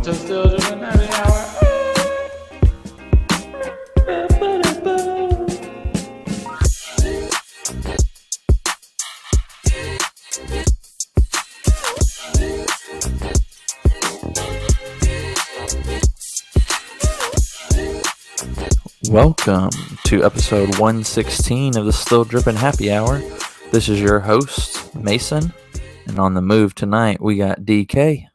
to Still Drippin Happy Hour. Welcome to episode 116 of the Still Drippin Happy Hour. This is your host, Mason, and on the move tonight we got DK.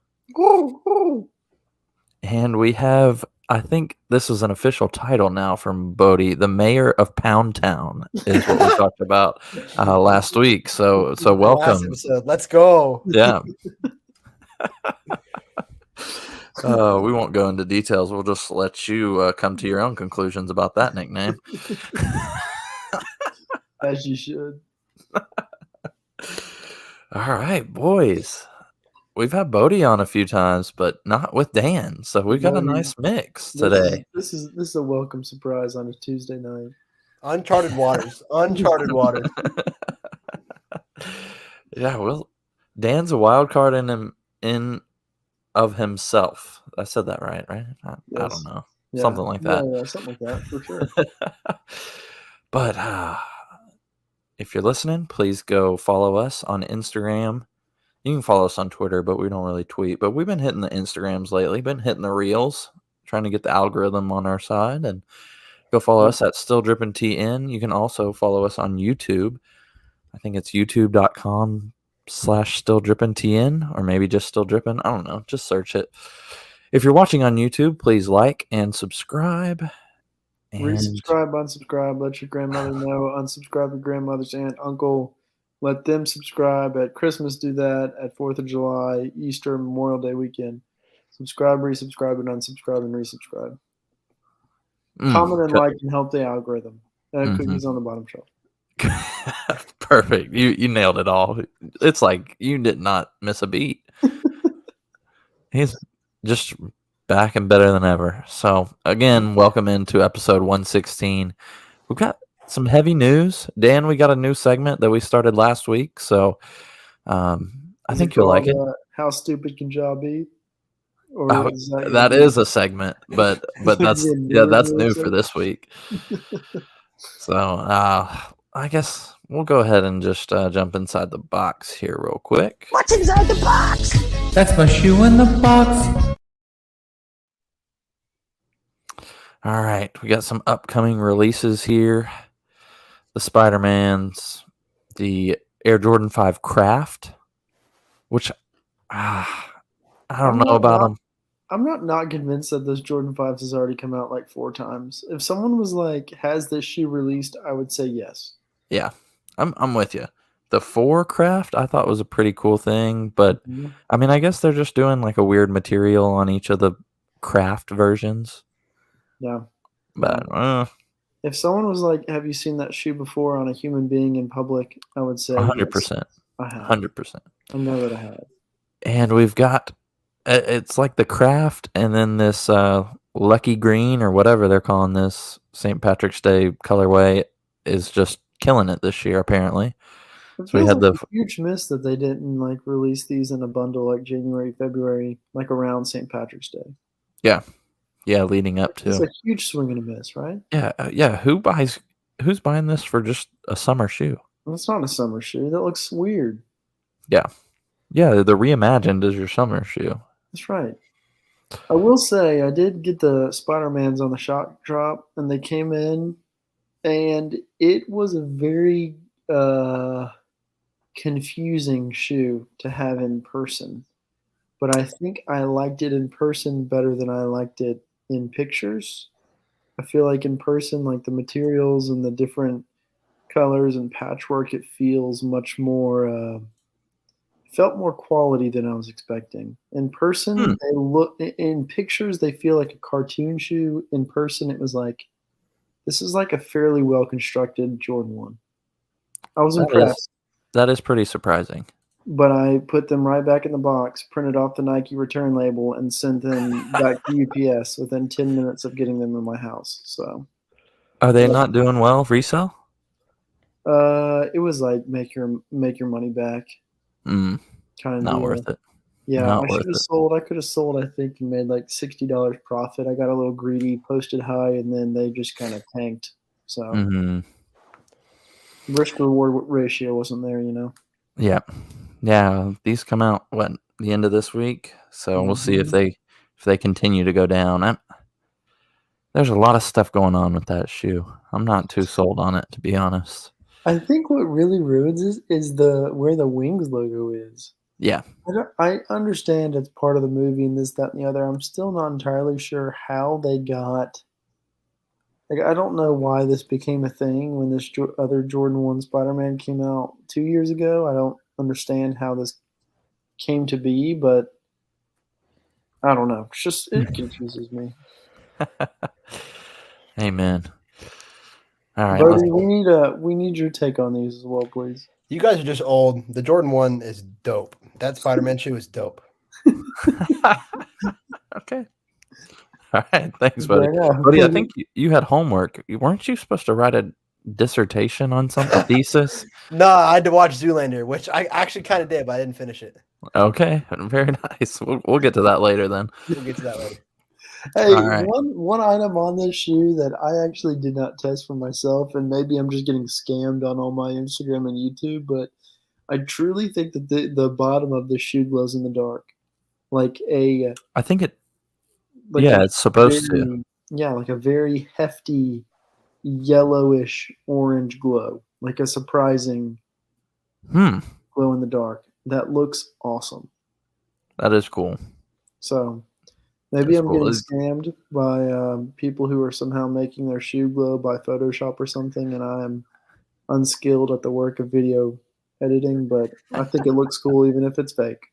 And we have, I think this is an official title now from Bodie, the mayor of Pound Town is what we talked about last week. So welcome. Last episode. Let's go. Yeah. We won't go into details. We'll just let you come to your own conclusions about that nickname. As you should. All right, boys. We've had Bodie on a few times, but not with Dan. So we got a nice mix today. This is a welcome surprise on a Tuesday night. Uncharted waters. Uncharted waters. Yeah, well, Dan's a wild card in of himself. I said that right? Yes. I don't know. Yeah. Something like that. Yeah, something like that, for sure. But if you're listening, please go follow us on Instagram. You can follow us on Twitter, but we don't really tweet. But we've been hitting the Instagrams lately, been hitting the reels, trying to get the algorithm on our side. And go follow us at Still Drippin TN. You can also follow us on YouTube. I think it's youtube.com/Still Drippin TN, or maybe just Still Drippin. I don't know. Just search it. If you're watching on YouTube, please like and subscribe. And resubscribe, unsubscribe, let your grandmother know, unsubscribe your grandmother's aunt, uncle. Let them subscribe. At Christmas, do that. At 4th of July, Easter, Memorial Day weekend. Subscribe, resubscribe, and unsubscribe, and resubscribe. Comment and like and help the algorithm. Cookies on the bottom shelf. Perfect. You nailed it all. It's like you did not miss a beat. He's just back and better than ever. So, again, welcome into episode 116. We've got some heavy news. Dan, we got a new segment that we started last week, so I think you'll like it. How stupid can Ja be? Or that is a segment, but that's new for this week. So I guess we'll go ahead and just jump inside the box here real quick. What's inside the box? That's my shoe in the box. All right, we got some upcoming releases here. The Spider-Mans, the Air Jordan 5 Craft, which I don't know about them. I'm not convinced that those Jordan 5s has already come out like 4 times. If someone was like, has this shoe released, I would say yes. Yeah, I'm with you. The 4 Craft I thought was a pretty cool thing, but I mean, I guess they're just doing like a weird material on each of the Craft versions. Yeah. But if someone was like, have you seen that shoe before on a human being in public, I would say 100%. Yes, I have. 100%. I know that I have. And we've got, it's like the Craft and then this Lucky Green or whatever they're calling this St. Patrick's Day colorway is just killing it this year, apparently. So we had a huge miss that they didn't like release these in a bundle like January, February, like around St. Patrick's Day. Yeah. Yeah, leading up to. It's a huge swing and a miss, right? Yeah. Who's buying this for just a summer shoe? Well, it's not a summer shoe. That looks weird. Yeah, the reimagined is your summer shoe. That's right. I will say I did get the Spider-Mans on the shock drop, and they came in, and it was a very confusing shoe to have in person. But I think I liked it in person better than I liked it in pictures. I feel like in person, like the materials and the different colors and patchwork, it feels much more felt more quality than I was expecting. In person, they look in pictures, they feel like a cartoon shoe. In person, it was like, this is like a fairly well constructed Jordan 1. I was impressed. That is pretty surprising. But I put them right back in the box, printed off the Nike return label, and sent them back to UPS within 10 minutes of getting them in my house. So, are they not doing well resale? It was like make your money back. Kind of not deal. Worth it. Yeah, Not I worth should have it. sold. I could have sold, I think, and made like $60 profit. I got a little greedy, posted high, and then they just kind of tanked. So Mm-hmm. risk reward ratio wasn't there, you know. Yeah. Yeah. These come out the end of this week. So we'll see if they continue to go down. There's a lot of stuff going on with that shoe. I'm not too sold on it, to be honest. I think what really ruins is the where the Wings logo is. Yeah. I understand it's part of the movie and this, that, and the other. I'm still not entirely sure how they got. Like, I don't know why this became a thing when this other Jordan 1 Spider-Man came out 2 years ago. I don't understand how this came to be, but I don't know. It confuses me. Amen. All right. Brody, we need your take on these as well, please. You guys are just old. The Jordan 1 is dope. That Spider-Man shoe is dope. Okay. All right. Thanks, buddy. Yeah, Buddy, I think you had homework. Weren't you supposed to write a dissertation on something? A thesis? No, I had to watch Zoolander, which I actually kind of did, but I didn't finish it. Okay. Very nice. We'll get to that later then. We'll get to that later. Hey, All right. one item on this shoe that I actually did not test for myself, and maybe I'm just getting scammed on all my Instagram and YouTube, but I truly think that the bottom of the shoe glows in the dark, like a I think it. like Yeah, a it's supposed to. very, yeah, like a very hefty yellowish orange glow, like a surprising glow in the dark. That looks awesome. That is cool. So maybe That's I'm cool. getting scammed by people who are somehow making their shoe glow by Photoshop or something, and I'm unskilled at the work of video editing, but I think it looks cool even if it's fake.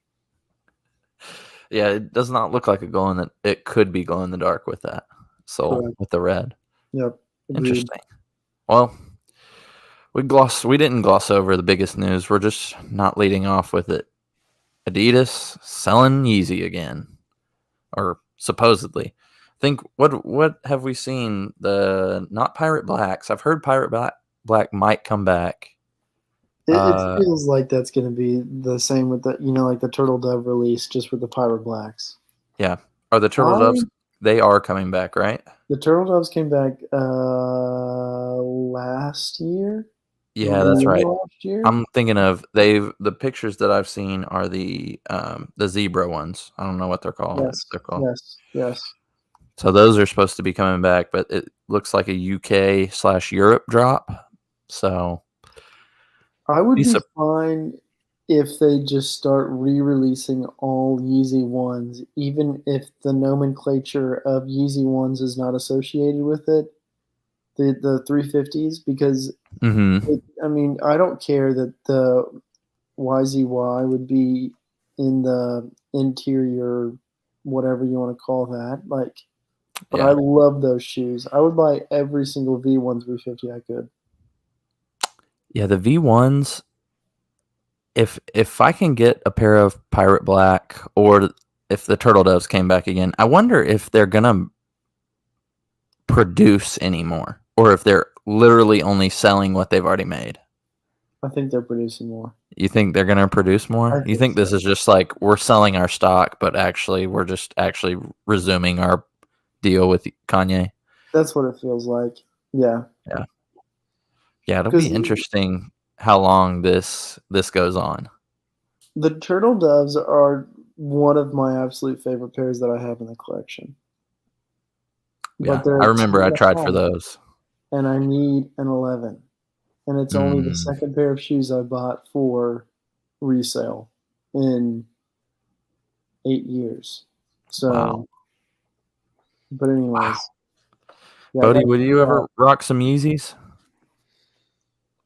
Yeah, it does not look like it could be glow in the dark with that sole Correct. with the red. Yep. Agreed. Interesting. Well, we didn't gloss over the biggest news. We're just not leading off with it. Adidas selling Yeezy again, or supposedly. I think what have we seen? Not Pirate Blacks. I've heard Pirate Black might come back. It feels like that's going to be the same with the, like the Turtle Dove release, just with the Pirate Blacks. Yeah. Are the Turtle Doves? They are coming back, right? The Turtle Doves came back last year. Yeah, that's right. Last year? I'm thinking of the pictures that I've seen are the zebra ones. I don't know what they're called. Yes. They're called. Yes. So those are supposed to be coming back, but it looks like a UK/Europe drop. So I would be fine if they just start re-releasing all Yeezy ones, even if the nomenclature of Yeezy ones is not associated with it, the 350s, because I don't care that the YZY would be in the interior, whatever you want to call that, but I love those shoes. I would buy every single V1 350 I could. Yeah, the V1s, if I can get a pair of Pirate Black, or if the Turtle Doves came back again, I wonder if they're going to produce anymore, or if they're literally only selling what they've already made. I think they're producing more. You think they're going to produce more? You think this is just like we're selling our stock, but actually we're just resuming our deal with Kanye? That's what it feels like. Yeah. Yeah, it'll be interesting how long this goes on. The Turtle Doves are one of my absolute favorite pairs that I have in the collection. Yeah, I remember I tried for those. And I need an 11. And it's only the second pair of shoes I bought for resale in 8 years. So, wow. But anyways. Wow. Yeah, Bodie, would you ever rock some Yeezys?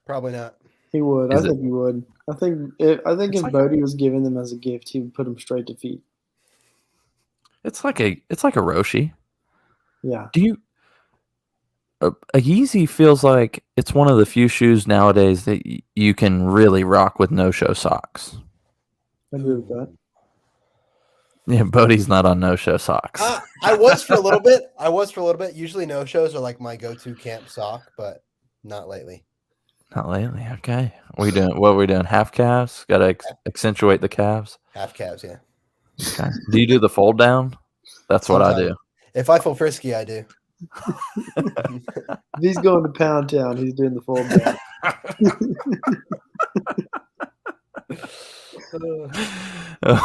Probably not. He would. I think he would. I think if Bodie was given them as a gift, he would put them straight to feet. It's like a Roshi. Yeah. Do you? A Yeezy feels like it's one of the few shoes nowadays that you can really rock with no-show socks. I agree with that. Yeah, Bodie's not on no-show socks. I was for a little bit. Usually no-shows are like my go-to camp sock, but not lately. Not lately. Okay. What are we doing? Half calves? Got to accentuate the calves. Half calves, yeah. Okay. Do you do the fold down? That's what I do. If I feel frisky, I do. If he's going to Pound Town, he's doing the fold down.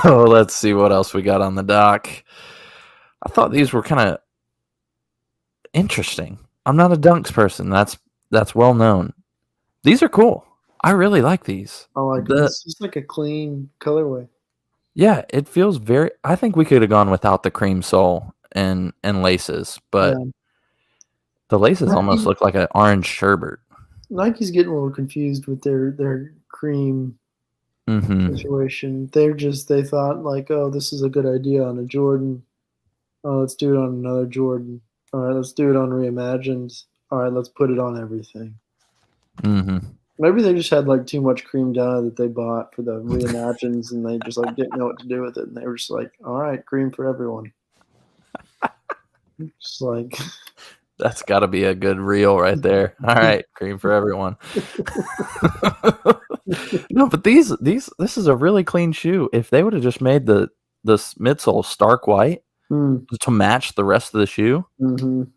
Oh, let's see what else we got on the dock. I thought these were kind of interesting. I'm not a dunks person. That's well known. These are cool. I really like these. I like it. It's just like a clean colorway. Yeah, it feels very. I think we could have gone without the cream sole and laces, but the laces almost look like an orange sherbet. Nike's getting a little confused with their cream situation. They thought like, oh, this is a good idea on a Jordan. Oh, let's do it on another Jordan. All right, let's do it on Reimagined. All right, let's put it on everything. Maybe they just had like too much cream dye that they bought for the Reimagines, and they just like didn't know what to do with it, and they were just like, all right, cream for everyone. Just like that's got to be a good reel right there. All right, cream for everyone. No, but this is a really clean shoe. If they would have just made the midsole stark white to match the rest of the shoe, we're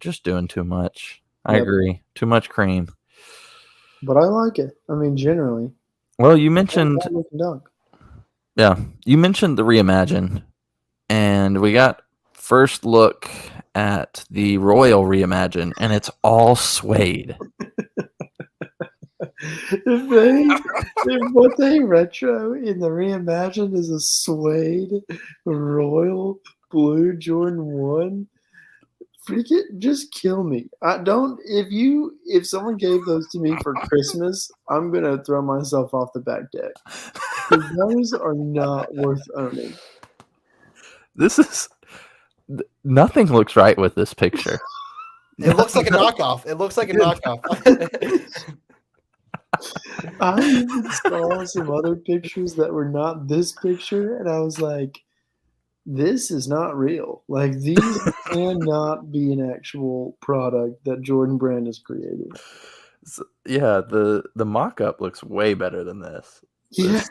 just doing too much. I agree. Too much cream. But I like it. I mean, generally. Well, you mentioned you mentioned the Reimagine, and we got first look at the Royal Reimagine, and it's all suede. if what they retro in the Reimagine is a suede Royal Blue Jordan 1, freak it, just kill me. If someone gave those to me for Christmas, I'm gonna throw myself off the back deck. Those are not worth owning. Nothing looks right with this picture. It looks like a knockoff. I even saw some other pictures that were not this picture, and I was like, this is not real. Like, these cannot be an actual product that Jordan Brand is creating. Yeah, the mock-up looks way better than this. Yes.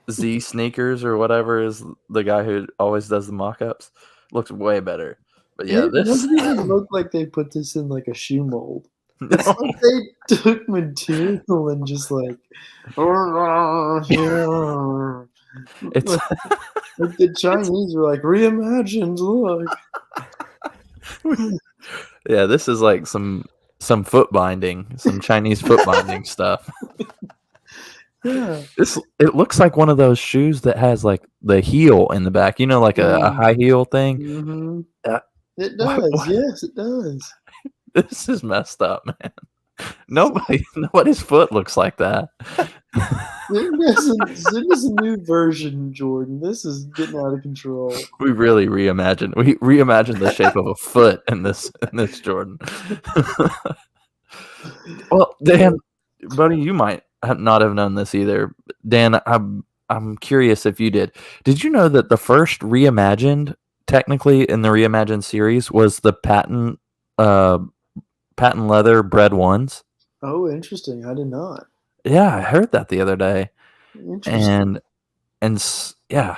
Z Sneakers or whatever is the guy who always does the mock-ups. Looks way better. But yeah, this doesn't even look like they put this in like a shoe mold. No. It's like they took material and just like it's like the Chinese were like, reimagined, look. Yeah, this is like some foot binding, some Chinese foot binding stuff. Yeah. It looks like one of those shoes that has like the heel in the back, like a high heel thing. It does. Yes, it does. This is messed up, man. Nobody's foot looks like that. This is a new version, Jordan. This is getting out of control. We really reimagined. We reimagined the shape of a foot in this Jordan. Well, Dan, buddy, you might not have known this either. Dan, I'm curious if you did. Did you know that the first Reimagined, technically in the Reimagined series, was the patent leather bred ones? Oh, interesting. I did not. Yeah, I heard that the other day. Interesting. And yeah,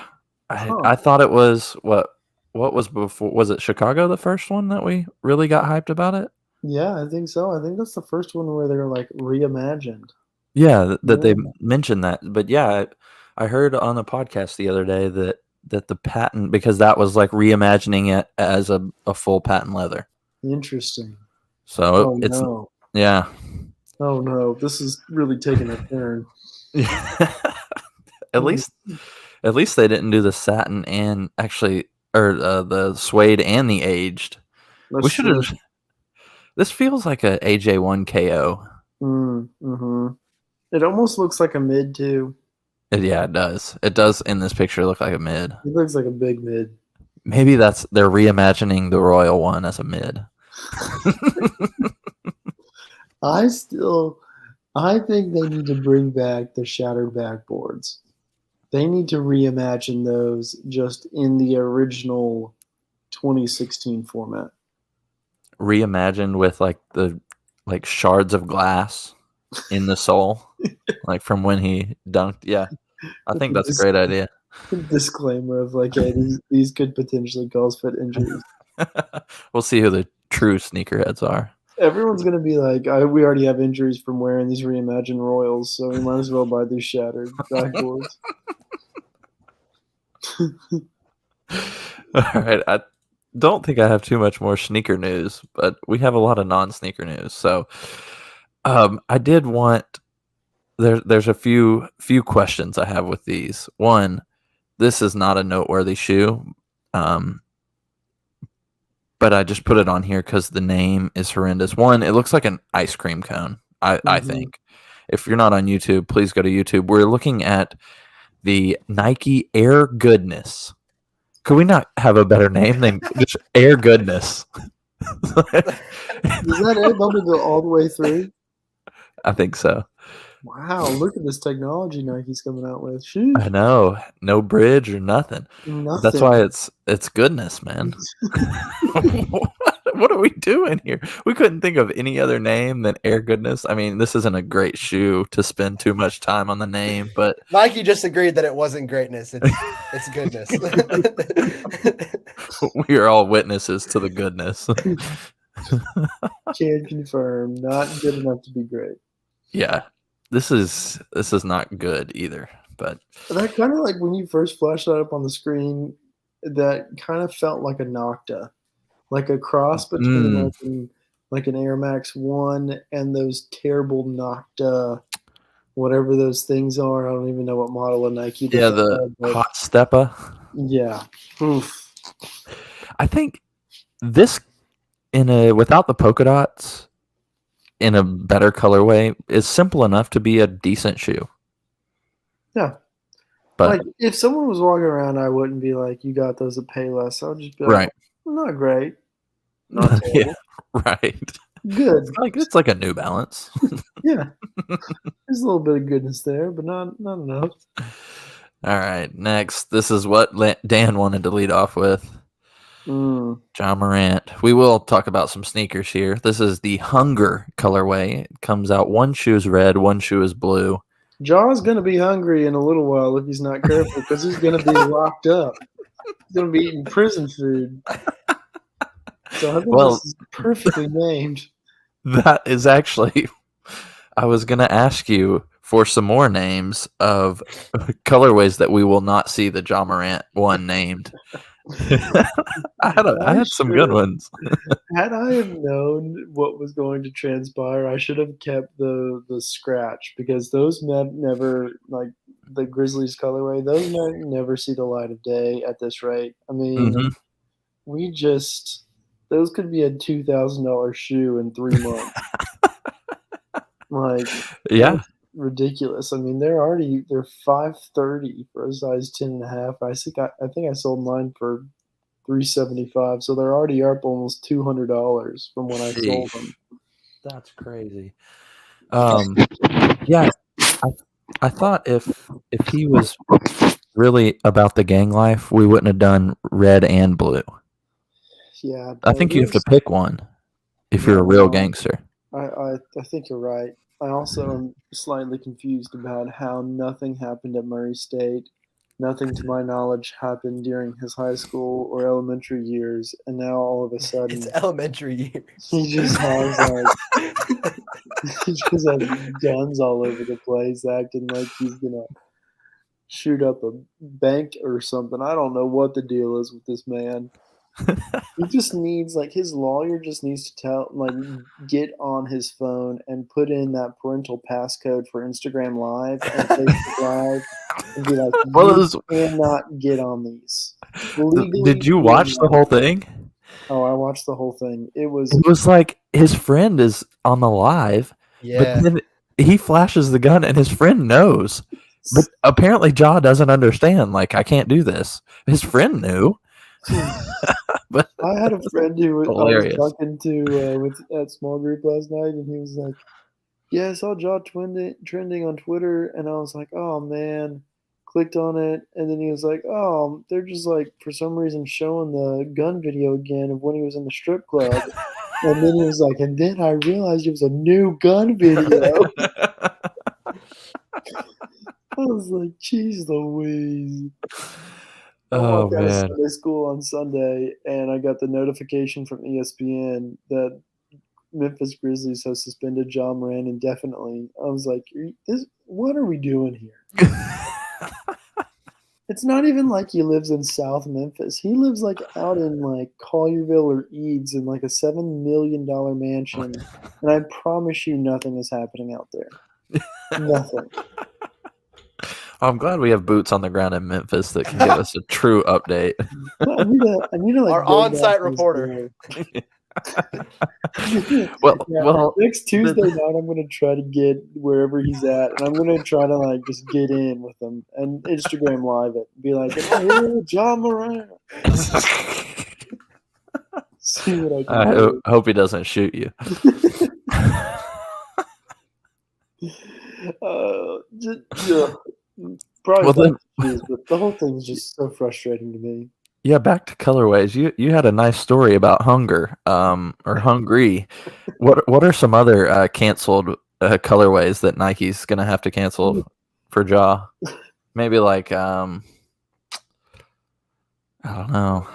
I thought it was what was before? Was it Chicago, the first one that we really got hyped about it? Yeah, I think so. I think that's the first one where they're like reimagined. Yeah, that they mentioned that. But yeah, I heard on the podcast the other day that the patent, because that was like reimagining it as a full patent leather. Interesting. So yeah. Oh no, this is really taking a turn. At least they didn't do the satin and the suede and the aged. We should have. This feels like a AJ1 KO. It almost looks like a mid too. Yeah, it does. It does in this picture look like a mid. It looks like a big mid. Maybe they're reimagining the Royal one as a mid. I think they need to bring back the shattered backboards. They need to reimagine those just in the original 2016 format. Reimagined with like the shards of glass in the sole, like from when he dunked. Yeah, I think that's a great idea. Disclaimer of like, hey, these could potentially cause foot injuries. We'll see who the true sneakerheads are. Everyone's gonna be like, we already have injuries from wearing these reimagined Royals, so we might as well buy these shattered backboards. All right. I don't think I have too much more sneaker news, but we have a lot of non-sneaker news. So I did want there's a few questions I have with these. One, this is not a noteworthy shoe. But I just put it on here because the name is horrendous. One, it looks like an ice cream cone, I think. If you're not on YouTube, please go to YouTube. We're looking at the Nike Air Goodness. Could we not have a better name than just Air Goodness? Does that air bubble go all the way through? I think so. Wow, look at this technology Nike's coming out with. Sheesh. I know. No bridge or nothing. Nothing. That's why it's goodness, man. What are we doing here? We couldn't think of any other name than Air Goodness. I mean, this isn't a great shoe to spend too much time on the name, but Nike just agreed that it wasn't greatness. It's goodness. we are all witnesses to the goodness. Can confirm, not good enough to be great. Yeah. This is not good either, but that kind of like when you first flashed that up on the screen, that kind of felt like a Nocta, like a cross between like an Air Max 1 and those terrible Nocta, whatever those things are. I don't even know what model of Nike. Yeah, the Hot Steppa. Yeah. Oof. I think this without the polka dots, in a better colorway, is simple enough to be a decent shoe. Yeah. But like if someone was walking around, I wouldn't be like, you got those at Payless. I would just be like, right. Not great. Not terrible. Yeah, right. Good. It's like a New Balance. Yeah. There's a little bit of goodness there, but not enough. All right. Next, this is what Dan wanted to lead off with. Ja Morant. We will talk about some sneakers here. This is the Hunger colorway. It comes out one shoe is red, one shoe is blue. Ja's going to be hungry in a little while if he's not careful because he's going to be locked up. He's going to be eating prison food. So I think this is perfectly named. That is actually, I was going to ask you for some more names of colorways that we will not see the Ja Morant one named. I had some good ones. Had I have known what was going to transpire, I should have kept the scratch because those never, like the Grizzlies colorway, those never see the light of day at this rate. I mean, those could be a $2,000 shoe in 3 months. Like, yeah. Ridiculous. I mean, they're $530 for a size 10.5. I think I sold mine for $375, so they're already up almost $200 from when I sold them. That's crazy. Yeah, I thought if he was really about the gang life, we wouldn't have done red and blue. Yeah, I think you have to pick one if you're a real gangster. I think you're right. I also am slightly confused about how nothing happened at Murray State. Nothing, to my knowledge, happened during his high school or elementary years, and now all of a sudden, it's elementary years. He just has guns all over the place, acting like he's gonna shoot up a bank or something. I don't know what the deal is with this man. He just needs, like, his lawyer just needs to get on his phone and put in that parental passcode for Instagram Live and Facebook Live and be like, you cannot get on these. Legally, did you watch the whole thing? Oh, I watched the whole thing. It was like his friend is on the live, but then he flashes the gun and his friend knows. But apparently Ja doesn't understand. Like, I can't do this. His friend knew. But I had a friend who I was talking to at small group last night, and he was like, "Yeah, I saw Ja trending on Twitter," and I was like, "Oh man," clicked on it, and then he was like, "Oh, they're just like for some reason showing the gun video again of when he was in the strip club," and then he was like, "And then I realized it was a new gun video." I was was like, "Jeez Louise!" I Oh walked out of man. Sunday school on Sunday, and I got the notification from ESPN that Memphis Grizzlies have suspended Ja Morant indefinitely. I was like, what are we doing here? It's not even like he lives in South Memphis. He lives like out in like Collierville or Eads in like a $7 million mansion. And I promise you nothing is happening out there. Nothing. I'm glad we have boots on the ground in Memphis that can give us a true update. I need to like Our go on-site back to this reporter. day. Well, next Tuesday night I'm gonna try to get wherever he's at, and I'm gonna try to like just get in with him and Instagram live it, be like, "Am I here with Ja Morant?" See what I can do. hope he doesn't shoot you. Probably Well, then- but the whole thing's just so frustrating to me. Yeah, back to colorways. You had a nice story about hunger, or hungry. What are some other canceled colorways that Nike's gonna have to cancel for Ja? Maybe like I don't know.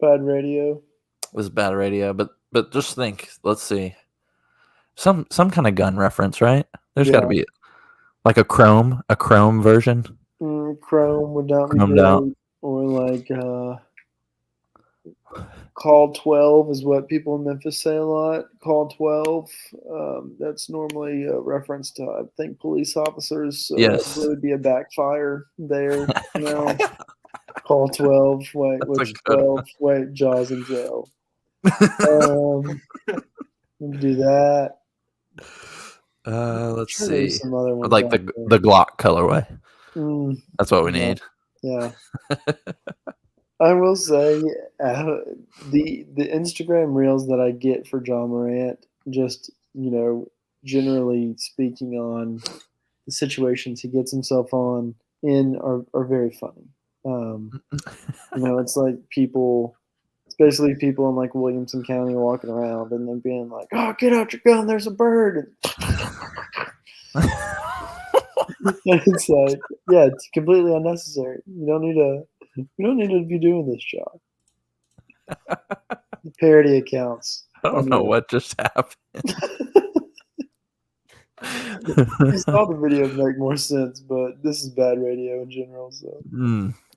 Bad radio. It was bad radio, but just think. Let's see. Some kind of gun reference, right? There's got to be like a chrome version. Chrome would not be Chromed great. out. Or like Call 12 is what people in Memphis say a lot. Call 12. That's normally a reference to, I think, police officers. So Yes. that would be a backfire there. You know? Call 12. Wait, That's a which good 12? Wait, Jaws in jail. We can do that. Let's Sure there's see. some other ones Like out the Glock colorway. That's what we Yeah. need. Yeah. I will say the Instagram reels that I get for Ja Morant, just, generally speaking on the situations he gets himself on are very funny. It's like it's basically people in like Williamson County walking around and then being like, "Oh, get out your gun, there's a bird." It's like, yeah, it's completely unnecessary. You don't need to be doing this job. The parody accounts. I don't know what just happened. You saw the video make more sense, but this is bad radio in general. So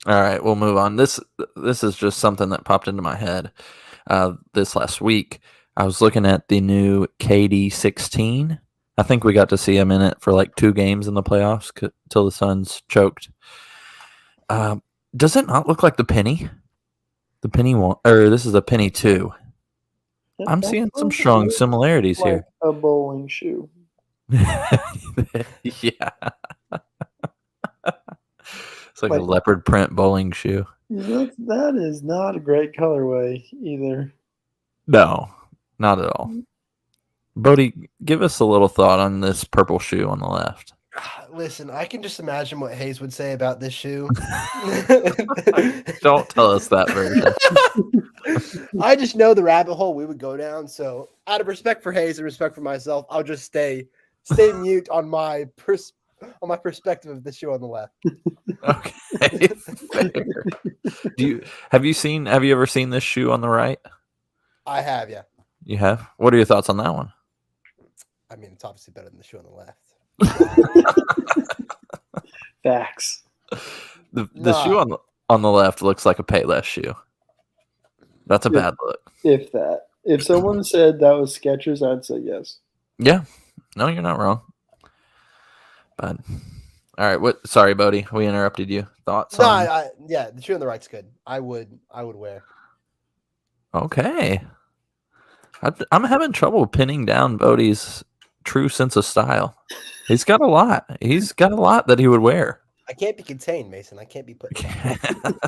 All right, we'll move on. This is just something that popped into my head this last week. I was looking at the new KD 16. I think we got to see him in it for like 2 games in the playoffs till the Suns choked. Does it not look like the penny? The penny one, or this is a penny 2. I'm seeing some strong similarities like here. a bowling shoe. Yeah. It's like a leopard print bowling shoe. That is not a great colorway either. No, not at all. Bodie, give us a little thought on this purple shoe on the left. Listen, I can just imagine what Hayes would say about this shoe. Don't tell us that version. I just know the rabbit hole we would go down. So, out of respect for Hayes and respect for myself, I'll just stay mute on my perspective of the shoe on the left. Okay, fair. Have you ever seen this shoe on the right? I have, yeah. You have? What are your thoughts on that one? I mean, it's obviously better than the shoe on the left. Facts. The shoe on the left looks like a Payless shoe. That's a bad look. If someone said that was Skechers, I'd say yes. Yeah. No, you're not wrong. But all right, sorry, Bodie, we interrupted you. Thoughts? No, yeah, the shoe on the right's good. I would wear. Okay. I'm having trouble pinning down Bodie's true sense of style. He's got a lot. That he would wear. I can't be contained, Mason. I can't be put in a box.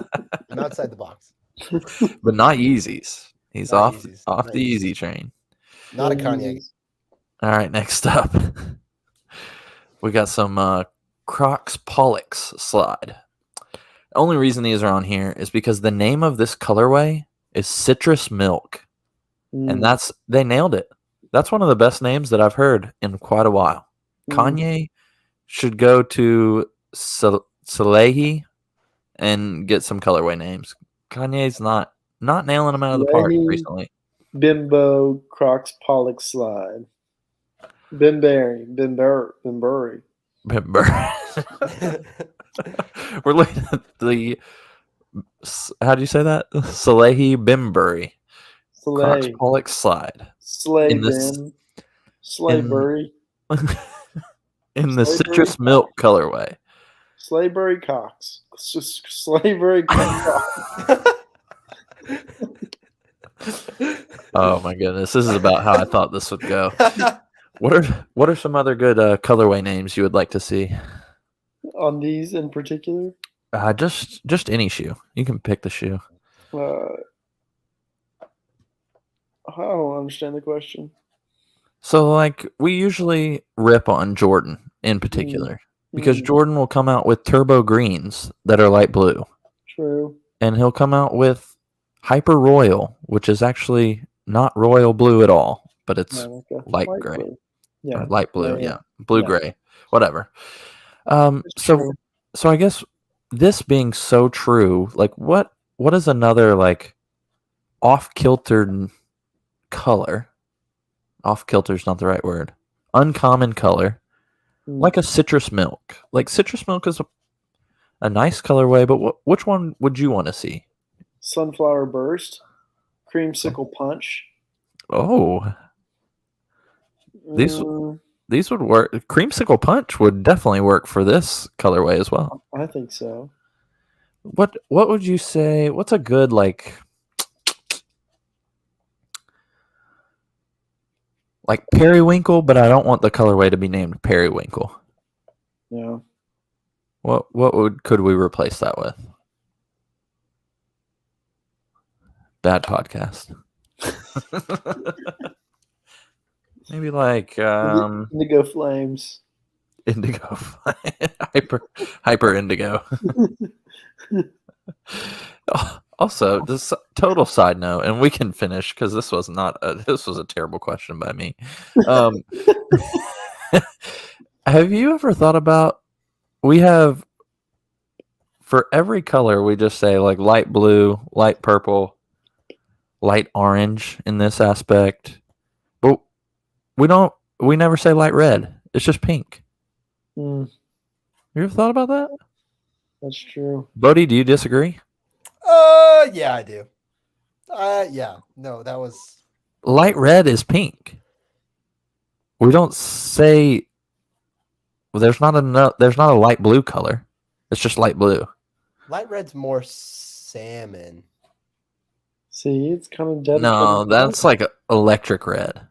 I'm outside the box. But not Yeezys. He's Not off Yeezys. off Not the Yeezys. Easy train. Not a Kanye. All right, next up. We got some Crocs Pollux slide. The only reason these are on here is because the name of this colorway is citrus milk. And they nailed it. That's one of the best names that I've heard in quite a while. Kanye should go to Salehi and get some colorway names. Kanye's not nailing them out of the park Salehi, recently. Bimbo, Crocs, Pollock, Slide. Bimberry. We're looking at the, how do you say that? Salehi Bimbury. Crocs Slay. Pollock Slide. Slay, In this- Bim. Slayberry. In the Slayberry citrus milk colorway. Slayberry Cox. Slayberry Cox. Oh my goodness, this is about how I thought this would go. What are some other good colorway names you would like to see? On these in particular? Just any shoe. You can pick the shoe. I don't understand the question. So like we usually rip on Jordan in particular because Jordan will come out with turbo greens that are light blue. True. And he'll come out with Hyper Royal, which is actually not royal blue at all, but it's No, like a light gray. blue. Yeah. Or light blue, Yeah. blue Yeah. gray, whatever. It's true. So I guess this being so true, like what is another like off-kiltered color? Off-kilter is not the right word. Uncommon color, like a citrus milk. Like citrus milk is a nice colorway, but which one would you want to see? Sunflower Burst. Creamsicle Punch. Oh, these Mm, these would work. Creamsicle Punch would definitely work for this colorway as well. I think so. What would you say? What's a good like periwinkle? But I don't want the colorway to be named periwinkle. Yeah. What could we replace that with? Bad podcast. Maybe like Indigo Flames. indigo, hyper indigo. Also, this total side note, and we can finish because this was a terrible question by me. Have you ever thought about? We have for every color we just say like light blue, light purple, light orange in this aspect, but we never say light red. It's just pink. Mm, You ever thought about that? that's true. Bodie, do you disagree? Yeah, I do. Yeah. No, that was Light red is pink. We don't say there's not a light blue color. It's just light blue. light red's more salmon. See, it's kind of dead. No, that's like electric red.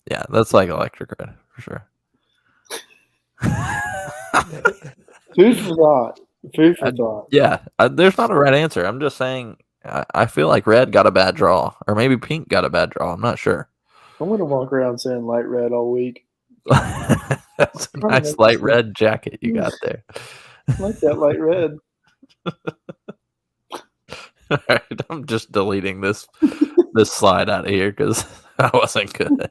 Yeah, that's like electric red for sure. Food for thought. Food for thought. Yeah, there's not a right answer. I'm just saying I feel like red got a bad draw, or maybe pink got a bad draw. I'm not sure. I'm going to walk around saying light red all week. That's a nice light red jacket you got there. I like that light red. All right, I'm just deleting this slide out of here because that wasn't good.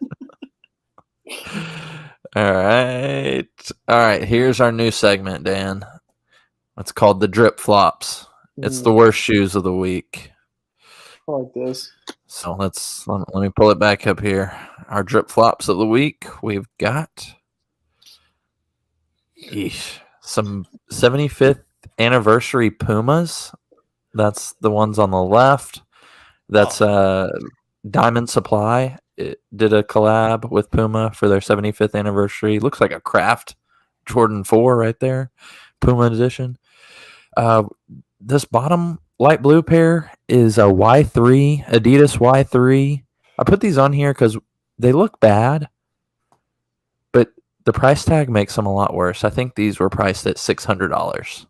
All right. Here's our new segment, Dan. It's called the drip flops. It's the worst shoes of the week. I like this. So let me pull it back up here. Our drip flops of the week. We've got some 75th anniversary Pumas. That's the ones on the left. That's Diamond Supply. It did a collab with Puma for their 75th anniversary. Looks like a craft Jordan 4 right there. Puma edition. This bottom light blue pair is a Y3, Adidas Y3. I put these on here because they look bad, but the price tag makes them a lot worse. I think these were priced at $600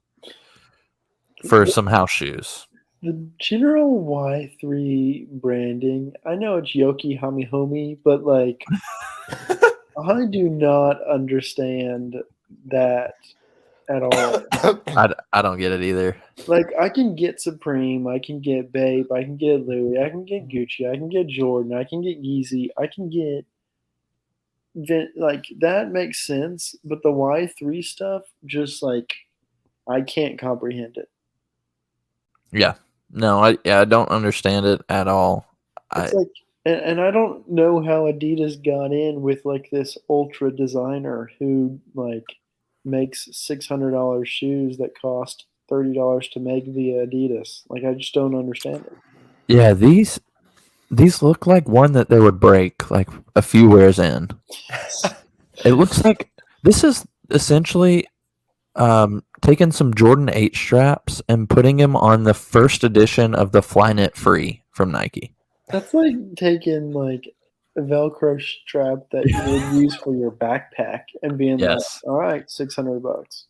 for some house shoes. The general Y3 branding, I know it's Yoki Hami Homi, but like, I do not understand that at all. I don't get it either. Like, I can get Supreme, I can get Bape, I can get Louis, I can get Gucci, I can get Jordan, I can get Yeezy, I can get like that makes sense, but the Y3 stuff just like I can't comprehend it. Yeah. No, I don't understand it at all. It's like, and I don't know how Adidas got in with like this ultra designer who like makes $600 shoes that cost $30 to make via Adidas. Like, I just don't understand it. Yeah, these look like one that they would break like a few wears in. It looks like this is essentially taking some Jordan 8 straps and putting them on the first edition of the Flyknit Free from Nike. That's like taking like a Velcro strap that you would use for your backpack and being like, all right, $600.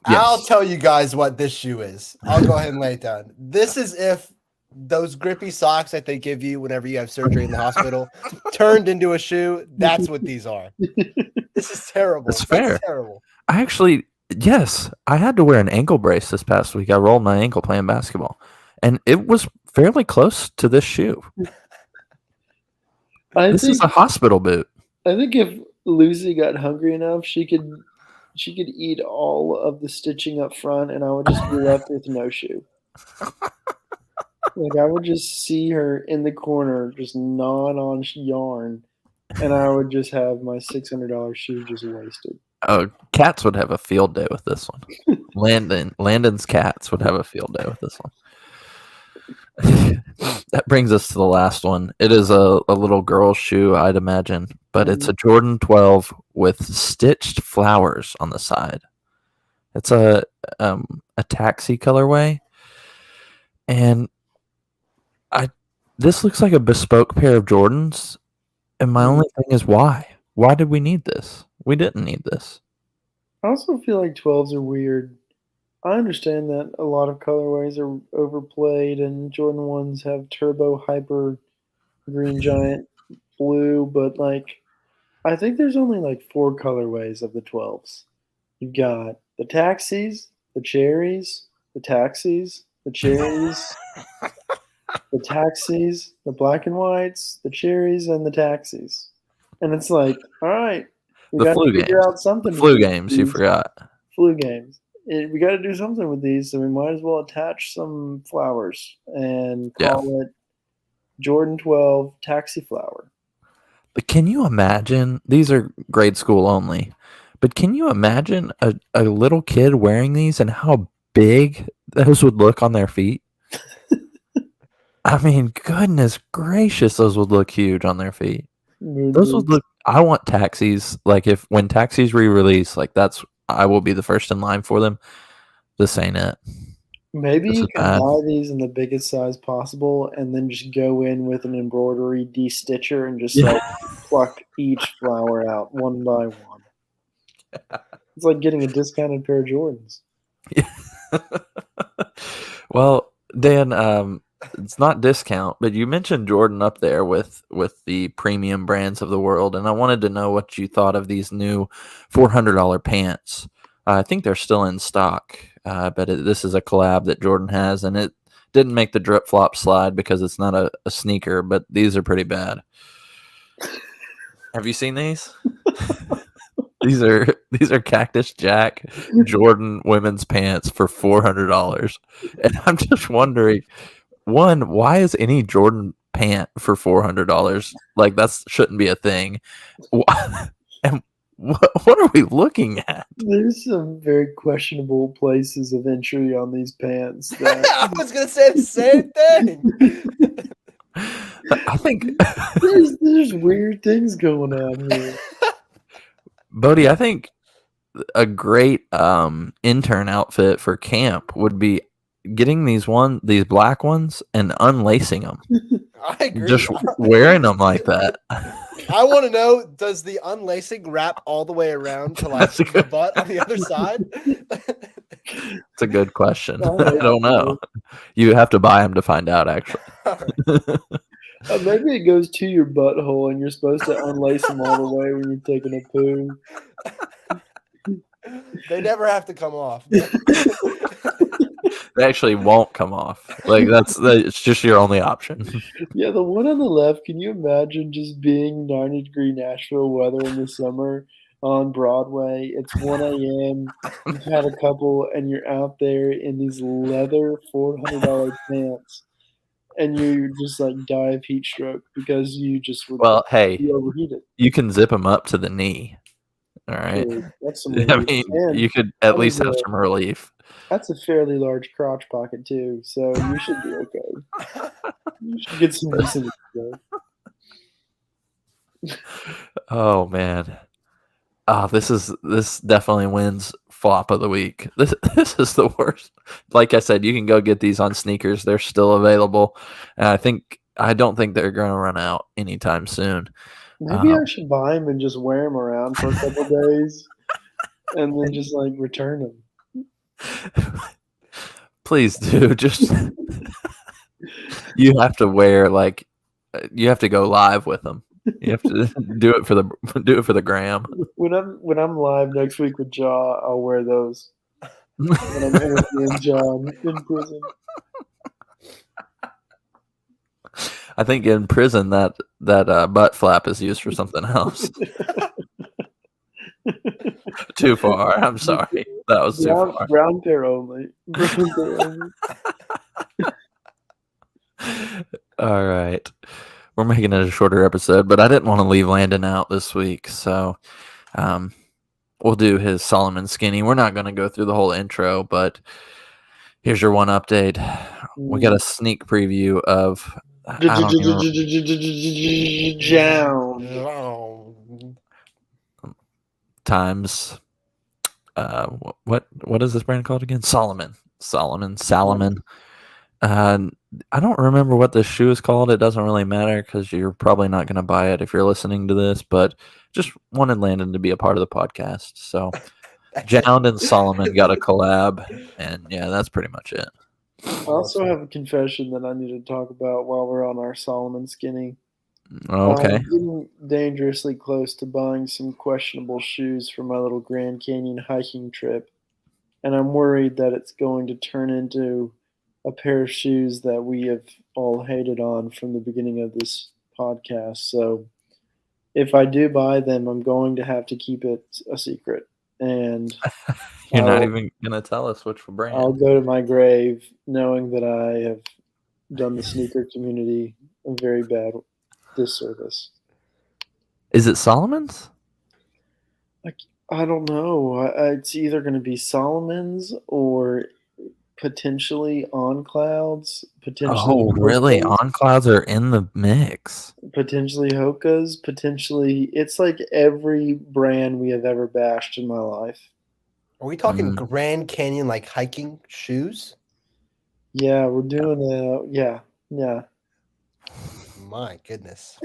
I'll tell you guys what this shoe is. I'll go ahead and lay it down. This is if those grippy socks that they give you whenever you have surgery in the hospital turned into a shoe. That's what these are. This is terrible. That's fair. Terrible. I actually, yes, I had to wear an ankle brace this past week. I rolled my ankle playing basketball, and it was fairly close to this shoe. This is a hospital boot. I think if Lucy got hungry enough, she could eat all of the stitching up front, and I would just be left with no shoe. Like, I would just see her in the corner just gnawing on yarn, and I would just have my $600 shoe just wasted. Oh, cats would have a field day with this one. Landon's cats would have a field day with this one. That brings us to the last one. It is a little girl's shoe, I'd imagine, but it's a Jordan 12 with stitched flowers on the side. It's a taxi colorway, and this looks like a bespoke pair of Jordans. And my only thing is, why? Why did we need this? We didn't need this. I also feel like 12s are weird. I understand that a lot of colorways are overplayed, and Jordan 1s have turbo hyper green giant blue, but like, I think there's only like 4 colorways of the 12s. You've got the taxis, the cherries, the taxis, the cherries, the taxis, the black and whites, the cherries, and the taxis. And it's like, all right, we got to figure out something. The flu games, you forgot. Flu games. We got to do something with these, so we might as well attach some flowers and call it Jordan 12 Taxi Flower. But can you imagine? These are grade school only. But can you imagine a little kid wearing these and how big those would look on their feet? I mean, goodness gracious, those would look huge on their feet. Those would look. I want taxis. Like, when taxis re-release, like, I will be the first in line for them. This ain't it. Maybe you can buy these in the biggest size possible and then just go in with an embroidery de-stitcher and just like pluck each flower out one by one. It's like getting a discounted pair of Jordans. Well, Dan, it's not discount, but you mentioned Jordan up there with the premium brands of the world, and I wanted to know what you thought of these new $400 pants. I think they're still in stock, but this is a collab that Jordan has, and it didn't make the drip flop slide because it's not a sneaker, but these are pretty bad. Have you seen these? These are Cactus Jack Jordan women's pants for $400, and I'm just wondering, one, why is any Jordan pant for $400? Like, that shouldn't be a thing. And what are we looking at? There's some very questionable places of entry on these pants. I was gonna say the same thing. I think there's weird things going on here. Bodie, I think a great intern outfit for camp would be getting these black ones and unlacing them. I agree. Just wearing them like that. I want to know, does the unlacing wrap all the way around to like the butt on the other side? It's a good question. I don't know. You have to buy them to find out, actually. Maybe it goes to your butthole and you're supposed to unlace them all the way when you're taking a poo. They never have to come off. They actually won't come off. Like it's just your only option. Yeah, the one on the left, can you imagine just being 90-degree Nashville weather in the summer on Broadway? It's 1 a.m., you've had a couple, and you're out there in these leather $400 pants, and you just like die of heat stroke because you just were Well, hey, you overheated. you can zip them up to the knee. All right. Dude, that's some I relief. mean, And you could at that least was have a- some relief. That's a fairly large crotch pocket too, so you should be okay. You should get some decent exposure. Oh man. This definitely wins flop of the week. This is the worst. Like I said, you can go get these on sneakers. They're still available. And I don't think they're going to run out anytime soon. Maybe I should buy them and just wear them around for a couple days, and then just like return them. Please do. Just you have to wear you have to go live with them. You have to do it for the gram. When I'm live next week with Ja, I'll wear those. When I'm interviewing Ja in prison. I think in prison that butt flap is used for something else. Too far. I'm sorry. That was too far. Brown pair only. Brown pair only. All right. We're making it a shorter episode, but I didn't want to leave Landon out this week, so we'll do his Solomon Skinny. We're not going to go through the whole intro, but here's your one update. We got a sneak preview of times. What is this brand called again? Salomon. I don't remember what this shoe is called. It doesn't really matter because you're probably not going to buy it if you're listening to this, but just wanted Landon to be a part of the podcast. So Jound and Solomon got a collab, and yeah, that's pretty much it. I also have a confession that I need to talk about while we're on our Solomon Skinny. Okay. I'm getting dangerously close to buying some questionable shoes for my little Grand Canyon hiking trip, and I'm worried that it's going to turn into a pair of shoes that we have all hated on from the beginning of this podcast. So if I do buy them, I'm going to have to keep it a secret. And You're not even going to tell us which brand. I'll go to my grave knowing that I have done the sneaker community a very bad disservice. Is it Solomon's? I don't know. It's either going to be Solomon's or potentially On Clouds. Oh, really? On Clouds are in the mix. Potentially Hoka's. Potentially, it's like every brand we have ever bashed in my life. Are we talking Grand Canyon like hiking shoes? Yeah, we're doing yeah. My goodness.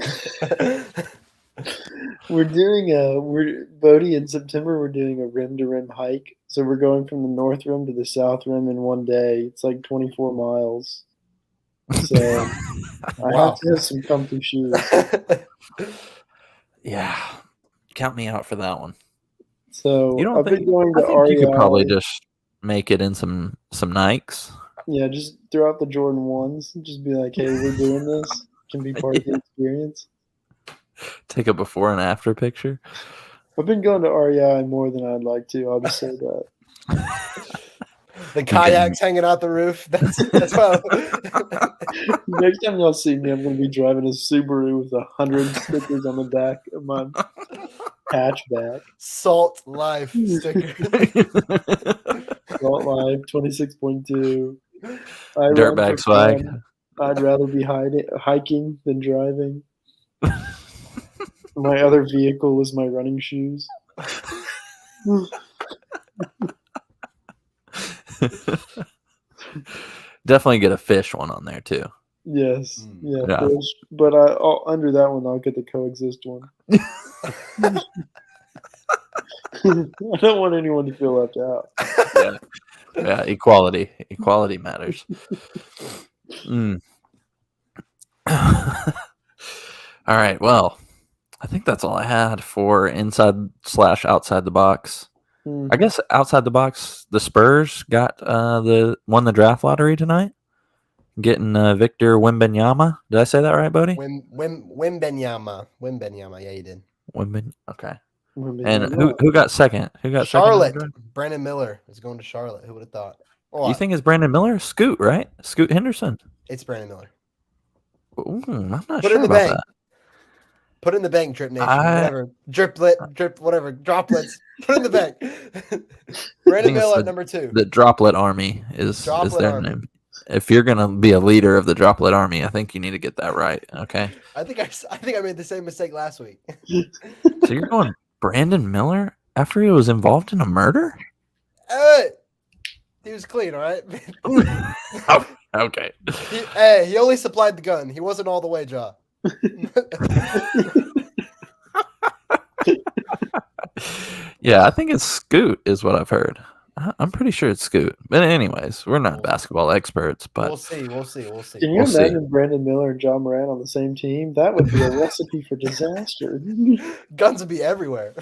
Bodie in September, we're doing a rim to rim hike. So we're going from the north rim to the south rim in one day. It's like 24 miles. So I have to have some comfy shoes. Yeah. Count me out for that one. So I've been going to REI. You could probably just make it in some Nikes. Yeah, just throw out the Jordan 1s. Just be like, hey, we're doing this. Can be part of the experience. Take a before and after picture. I've been going to REI more than I'd like to. I'll just say that. The kayaks hanging out the roof. That's well. Next time y'all see me, I'm going to be driving a Subaru with 100 stickers on the back of my hatchback. Salt Life sticker. Salt Life 26.2. Dirtbag swag. I'd rather be hiking than driving. My other vehicle is my running shoes. Definitely get a fish one on there too. Yes, yeah. Fish. But under that one, I'll get the coexist one. I don't want anyone to feel left out. Yeah, equality matters. All right, well, I think that's all I had for inside/outside the box. I guess outside the box, the Spurs got won the draft lottery tonight, getting Victor Wembanyama. Did I say that right, Bodie? Wembenyama. Yeah, you did. Okay. And who got second? Who got Charlotte? second? Brandon Miller is going to Charlotte. Who would have thought? You think it's Brandon Miller? Scoot, right? Scoot Henderson. It's Brandon Miller. Ooh, I'm not Put sure it in the about bank. that. Put it in the bank, Drip Nation. Whatever. Drip, whatever. Droplets. Put it in the bank. Brandon Miller at number 2. The Droplet Army is their name. If you're gonna be a leader of the Droplet Army, I think you need to get that right. Okay. I think I made the same mistake last week. So you're going Brandon Miller after he was involved in a murder? He was clean, all right? Oh, okay. He only supplied the gun. He wasn't all the way, Ja. Yeah, I think it's Scoot is what I've heard. I'm pretty sure it's Scoot. But anyways, we're not basketball experts, but we'll see. Can you imagine Brandon Miller and Ja Morant on the same team? That would be a recipe for disaster. Guns would be everywhere.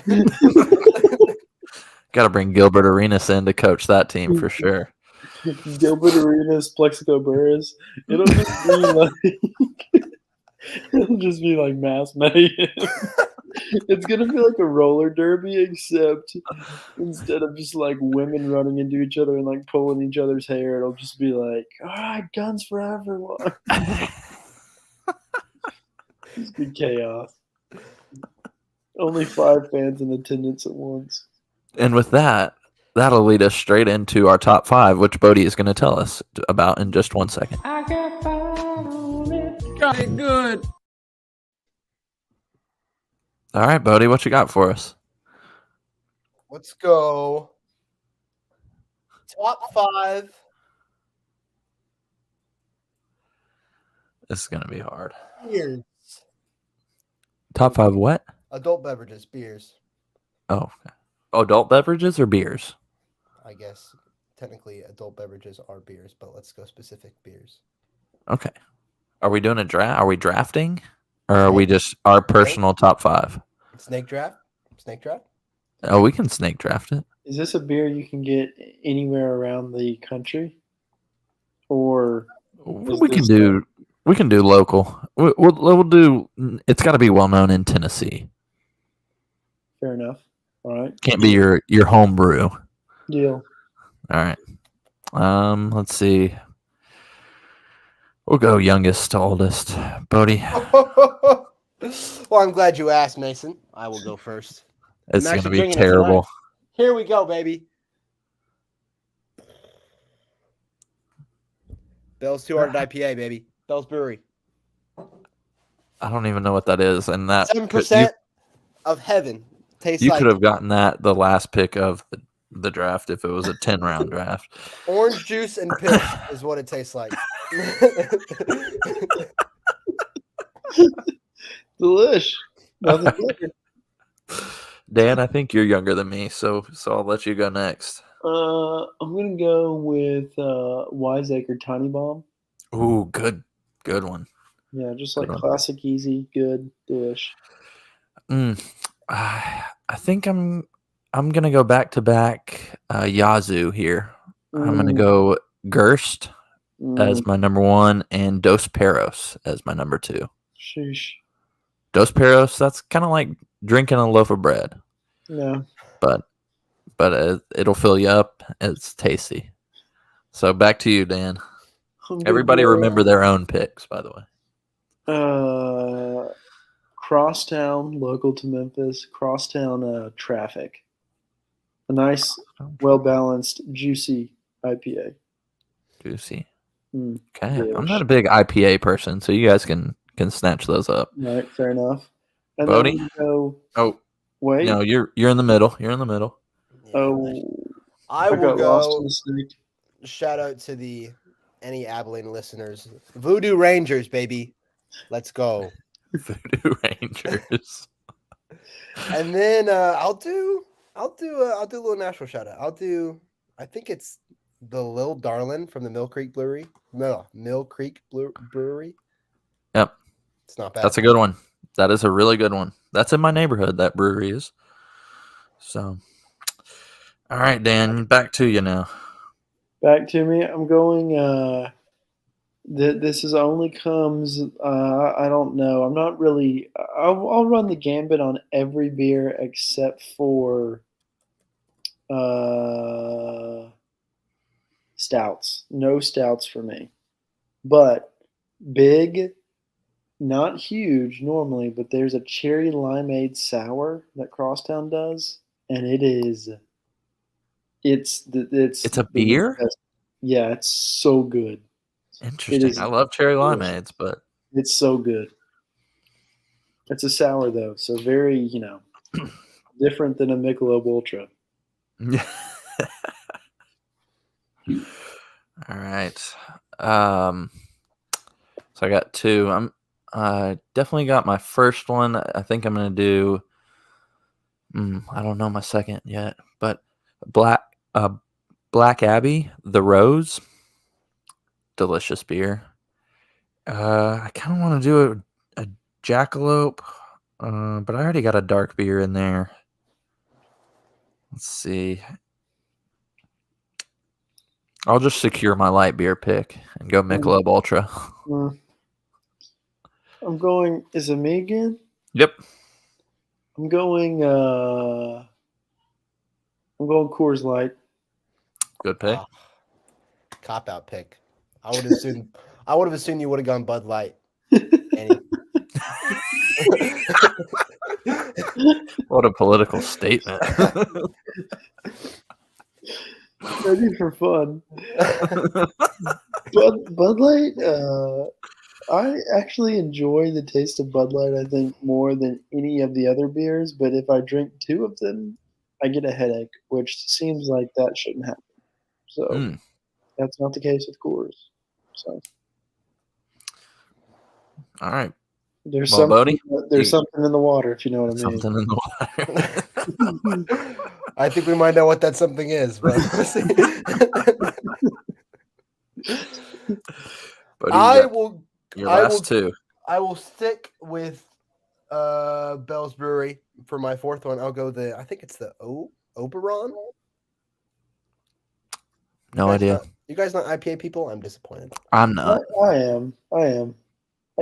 Got to bring Gilbert Arenas in to coach that team for sure. Gilbert Arenas, Plexico Burris. It'll just be like mass mayhem. It's gonna be like a roller derby, except instead of just like women running into each other and like pulling each other's hair, it'll just be like, all right, guns for everyone. Just be chaos. Only 5 fans in attendance at once. And with that, that'll lead us straight into our top 5, which Bodie is going to tell us about in just 1 second. I got 5 on it. Got it good. All right, Bodie, what you got for us? Let's go. Top 5. This is going to be hard. Beers. Top 5 what? Adult beverages, beers. Oh, adult beverages or beers? I guess technically adult beverages are beers, but let's go specific beers. Okay. Are we doing a draft? Are we drafting? Or are we just our personal top 5? Snake draft? Oh, we can snake draft it. Is this a beer you can get anywhere around the country? Or We can do local. We'll do. It's got to be well known in Tennessee. Fair enough. All right. Can't be your home brew. Deal. All right. Let's see. We'll go youngest to oldest. Bodie. Well, I'm glad you asked, Mason. I will go first. It's going to be terrible. Here we go, baby. Bell's 200 IPA, baby. Bell's Brewery. I don't even know what that is, and that 7% of heaven tastes you like. could have gotten that the last pick of the draft if it was a 10-round draft. Orange juice and piss is what it tastes like. Delish. Nothing better. Dan, I think you're younger than me, so I'll let you go next. I'm gonna go with Wiseacre Tiny Bomb. Ooh, good one. Yeah, just like classic, easy, good, delish. I think I'm gonna go back to back Yazoo here. I'm gonna go Gerst as my number 1 and Dos Perros as my number 2. Sheesh. Dos Perros, that's kind of like drinking a loaf of bread. Yeah. But it'll fill you up. It's tasty. So back to you, Dan. Everybody remember their own picks, by the way. Crosstown, local to Memphis. Crosstown Traffic. A nice, well-balanced, juicy IPA. Juicy. Okay. I'm not a big IPA person, so you guys can snatch those up. All right, fair enough. And Bodie? Wait. No, you're in the middle. You're in the middle. I will go. Shout out to any Abilene listeners. Voodoo Rangers, baby. Let's go. Voodoo Rangers. And then I'll do a little national shout out. I think it's the Lil Darlin from the Mill Creek Brewery. No, Mill Creek Brewery. Yep. It's not bad. That's a good one. That is a really good one. That's in my neighborhood, that brewery is. So, All right, Dan, back to you now. Back to me. I'm going. This is only comes. I don't know. I'm not really. I'll run the gambit on every beer except for stouts. No stouts for me. But big, not huge normally. But there's a cherry limeade sour that Crosstown does, and it is. It's It's a beer? best. Yeah, it's so good. Interesting. is I love cherry delicious. limeades, but It's so good. It's a sour though, so very different than a Michelob Ultra. all right. So I got two. I definitely got my first one. I think I'm gonna do. I don't know my second yet, but Black Abbey, the Rose, delicious beer. I kind of want to do a Jackalope, but I already got a dark beer in there. Let's see. I'll just secure my light beer pick and go Michelob Ultra. I'm going. Is it me again? Yep. I'm going. I'm going Coors Light. Good pick. Cop out pick. I would have assumed you would have gone Bud Light. What a political statement. Ready for fun. Bud Light. I actually enjoy the taste of Bud Light. I think more than any of the other beers. But if I drink two of them, I get a headache, which seems like that shouldn't happen. So that's not the case with Coors. So. All right. There's Well, something. Bodie, There's something in the water, if you know what I mean. Something in the water. I think we might know what that something is, but I will. Your last two. I will stick with Bell's Brewery for my fourth one. I'll go I think it's the Oberon. No idea. You guys not IPA people? I'm disappointed. I'm not. I am. I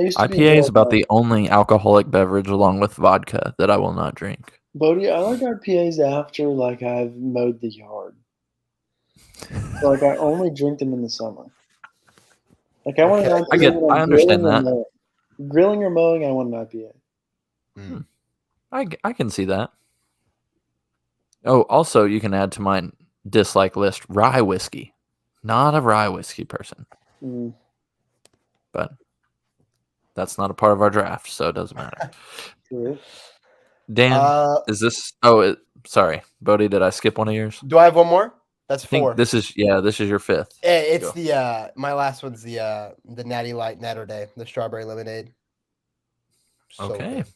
used to IPA is about the only alcoholic beverage along with vodka that I will not drink. Bodie, I like IPAs after I've mowed the yard. So I only drink them in the summer. I want an IPA. I understand that. Grilling or mowing, I want an IPA. I can see that. Oh, also you can add to my dislike list rye whiskey. Not a rye whiskey person. But that's not a part of our draft, so it doesn't matter. True. Dan, is this? Oh, sorry, Bodie. Did I skip one of yours? Do I have one more? That's four. This is your fifth. It's Go. My last one's the Natty Light Natter Day, the strawberry lemonade. So okay, good.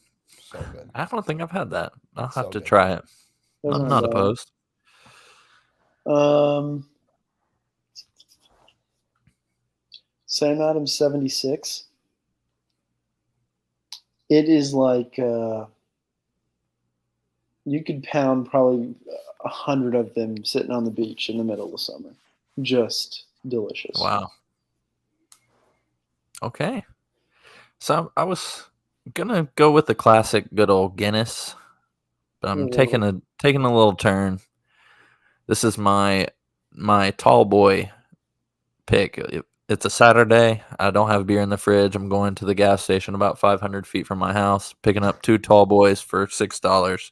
So good. I don't think I've had that. I'll have to good. try it. That's I'm not opposed. Sam Adams 76. It is you could pound probably 100 of them sitting on the beach in the middle of summer. Just delicious. Wow. Okay. So I was gonna go with the classic good old Guinness, but I'm taking a little turn. This is my tall boy pick. It's a Saturday. I don't have beer in the fridge. I'm going to the gas station about 500 feet from my house, picking up two tall boys for $6.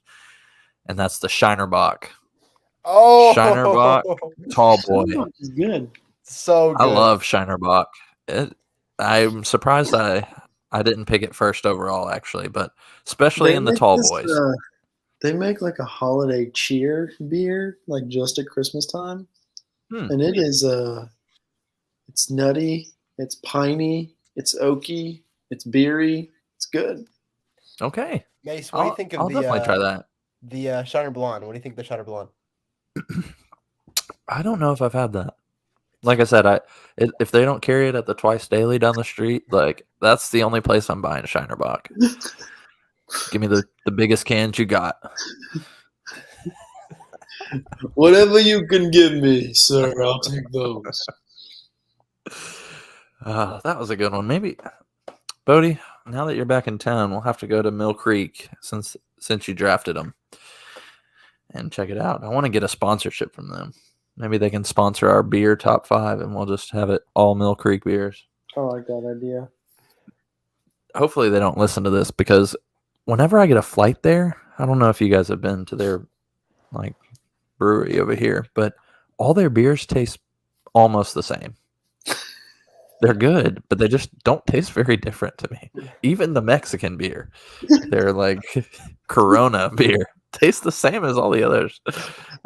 And that's the Shinerbach. Oh, Shinerbach, tall boy. Shinerbach is good. So good. I love Shinerbach. I'm surprised I didn't pick it first overall, actually, but especially in the tall boys. They make a holiday cheer beer, just at Christmas time. And it is it's nutty, it's piney, it's oaky, it's beery, it's good. Okay. Mace, what do you think of I'll definitely try that. The Shiner Blonde? What do you think of the Shiner Blonde? I don't know if I've had that. Like I said, if they don't carry it at the Twice Daily down the street, that's the only place I'm buying a Shinerbach. Give me the biggest cans you got. Whatever you can give me, sir, I'll take those. That was a good one. Maybe, Bodie, now that you're back in town, we'll have to go to Mill Creek since you drafted them and check it out. I want to get a sponsorship from them. Maybe they can sponsor our beer top 5 and we'll just have it all Mill Creek beers. I like that idea. Hopefully they don't listen to this because whenever I get a flight there, I don't know if you guys have been to their like brewery over here, but all their beers taste almost the same. They're good, but they just don't taste very different to me. Even the Mexican beer, they're like Corona beer, tastes the same as all the others.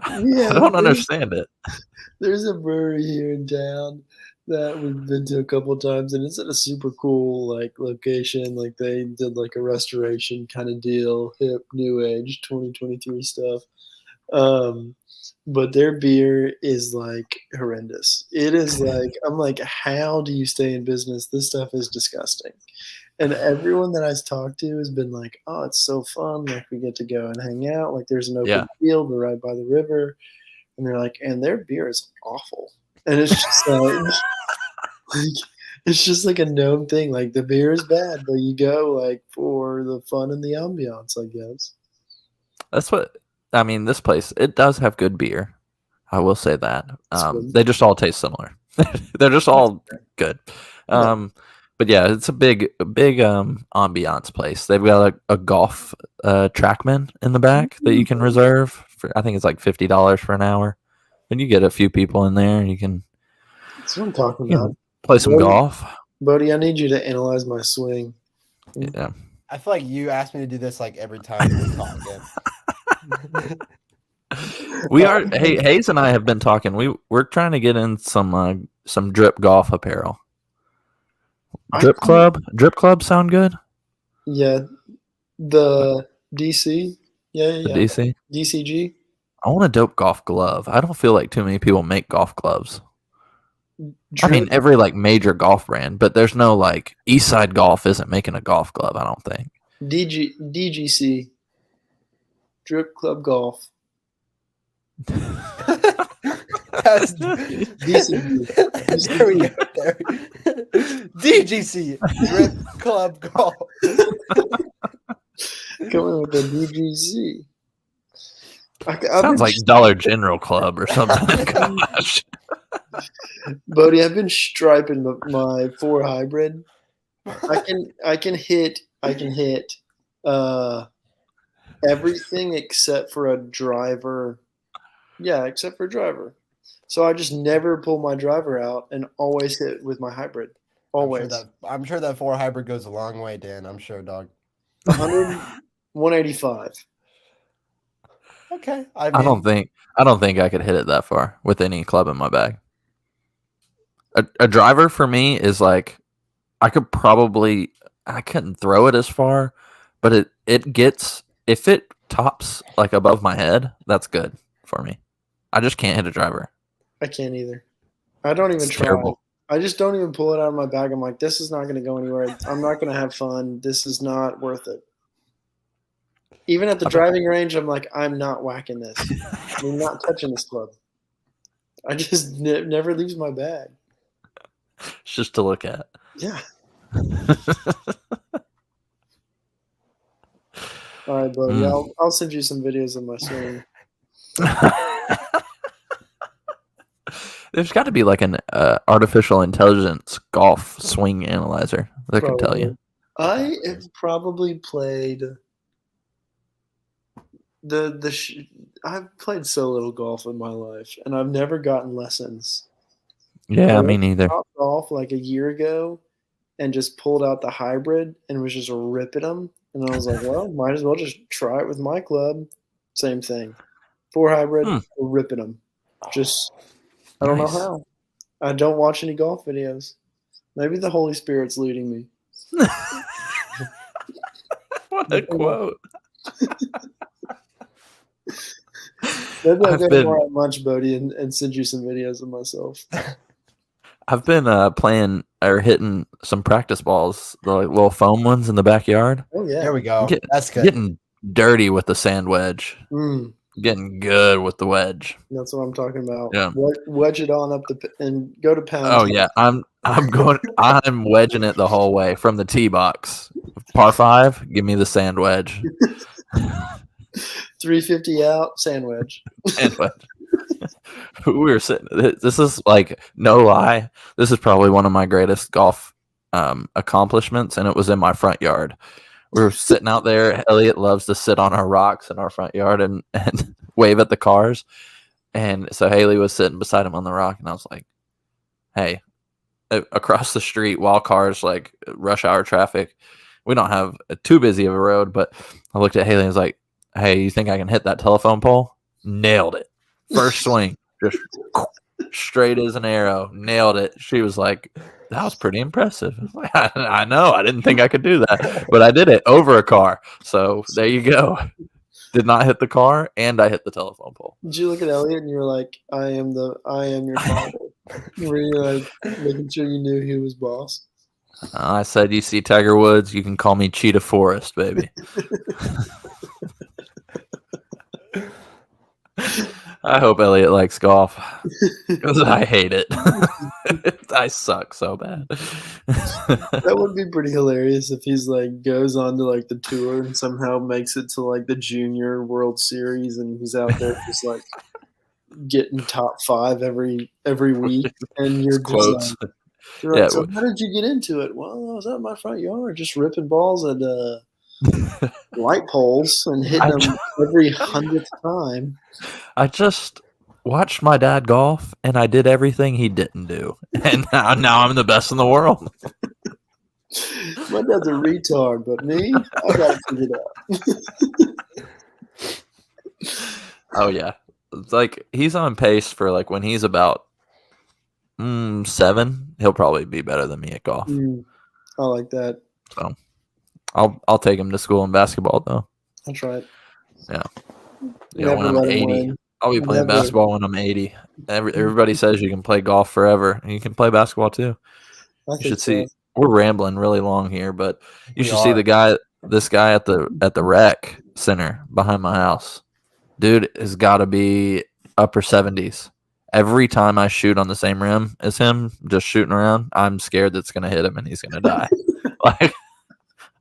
Yeah, I don't understand it. There's a brewery here in town that we've been to a couple of times, and it's at a super cool like location. Like they did like a restoration kind of deal, hip, new age, 2023 stuff. But their beer is like horrendous. It is like, I'm like, how do you stay in business? This stuff is disgusting. And everyone that I've talked to has been like, oh, it's so fun. Like we get to go and hang out. Like there's an open field. We're right by the river. And they're like, and their beer is awful. And it's just like, it's just like a known thing. Like the beer is bad, but you go like for the fun and the ambiance, I guess. That's what, I mean, this place, it does have good beer. I will say that. They just all taste similar. They're just all good. But yeah, it's a big ambiance place. They've got a golf trackman in the back that you can reserve for, I think it's like $50 for an hour. And you get a few people in there and you can That's what I'm talking about. Play some golf. Buddy, I need you to analyze my swing. Yeah. I feel like you ask me to do this like every time we talk again. We are. Hey, Hayes and I have been talking. We're trying to get in some drip golf apparel. Drip club sound good? Yeah, the DC. Yeah. The DC. DCG. I want a dope golf glove. I don't feel like too many people make golf gloves. I mean, every like major golf brand, but there's no like Eastside Golf isn't making a golf glove. I don't think. DGC. Drip Club Golf. That's DCG. There we go. There. DGC. Drip Club Golf. Coming with the DGC. Sounds like Dollar General Club or something. Gosh. Bodie, I've been striping my 4 hybrid. I can hit everything except for a driver. Yeah, except for a driver. So I just never pull my driver out and always hit with my hybrid. Always. I'm sure that 4 hybrid goes a long way, Dan. I'm sure, dog. 185. Okay. I don't think I could hit it that far with any club in my bag. A driver for me is like I couldn't throw it as far, but it gets, if it tops like above my head, that's good for me. I just can't hit a driver. I can't either. I don't even try. Terrible. I just don't even pull it out of my bag. I'm like, this is not going to go anywhere. I'm not going to have fun. This is not worth it. Even at the driving range, I'm like, I'm not whacking this. I'm not touching this club. I just never leaves my bag. It's just to look at. Yeah. All right, buddy. I'll send you some videos of my swing. There's got to be like an artificial intelligence golf swing analyzer that can tell you. I have probably played I've played so little golf in my life, and I've never gotten lessons. Yeah, me neither. I stopped golf like a year ago and just pulled out the hybrid and was just ripping them. And I was like, well, might as well just try it with my club. Same thing. 4 hybrid, ripping them. Just, I don't know how. I don't watch any golf videos. Maybe the Holy Spirit's leading me. What a quote. Maybe I'll get more at lunch, Bodie, and send you some videos of myself. I've been playing or hitting some practice balls, the little foam ones in the backyard. Oh, yeah. There we go. That's good. Getting dirty with the sand wedge. getting good with the wedge. That's what I'm talking about. Yeah. Wedge it on up and go to pound. Oh yeah, I'm wedging it the whole way from the tee box. Par 5, give me the sand wedge. 350 out, sand wedge. Sand wedge. We were sitting. This is like no lie. This is probably one of my greatest golf accomplishments, and it was in my front yard. We were sitting out there. Elliot loves to sit on our rocks in our front yard and wave at the cars. And so Haley was sitting beside him on the rock, and I was like, "Hey." Across the street while cars like rush hour traffic, we don't have too busy of a road, but I looked at Haley and was like, "Hey, you think I can hit that telephone pole?" Nailed it. First swing, just straight as an arrow. Nailed it. She was like, "That was pretty impressive." I was like, I know. I didn't think I could do that, but I did it over a car. So there you go. Did not hit the car, and I hit the telephone pole. Did you look at Elliot and you were like, I am your father? Were you like making sure you knew he was boss? I said, "You see Tiger Woods, you can call me Cheetah Forest, baby." I hope Elliot likes golf because I hate it. I suck so bad. That would be pretty hilarious if he's like goes on to like the tour and somehow makes it to like the Junior World Series and he's out there just like getting top 5 every week, and you're just like, Yeah, so how did you get into it? Well, I was out in my front yard just ripping balls at light poles and hitting them every 100th time. I just watched my dad golf, and I did everything he didn't do, and now I'm the best in the world. My dad's a retard, but me, I got it figured out. Oh yeah, it's like he's on pace for like when he's about 7, he'll probably be better than me at golf. I like that. So I'll take him to school in basketball though. I'll try it. Yeah. When I'm 80, I'll be playing basketball when I'm 80. Everybody says you can play golf forever, and you can play basketball too. You should see. We're rambling really long here, but you should see this guy at the rec center behind my house. Dude has got to be upper 70s. Every time I shoot on the same rim as him, just shooting around, I'm scared that's going to hit him and he's going to die. Like,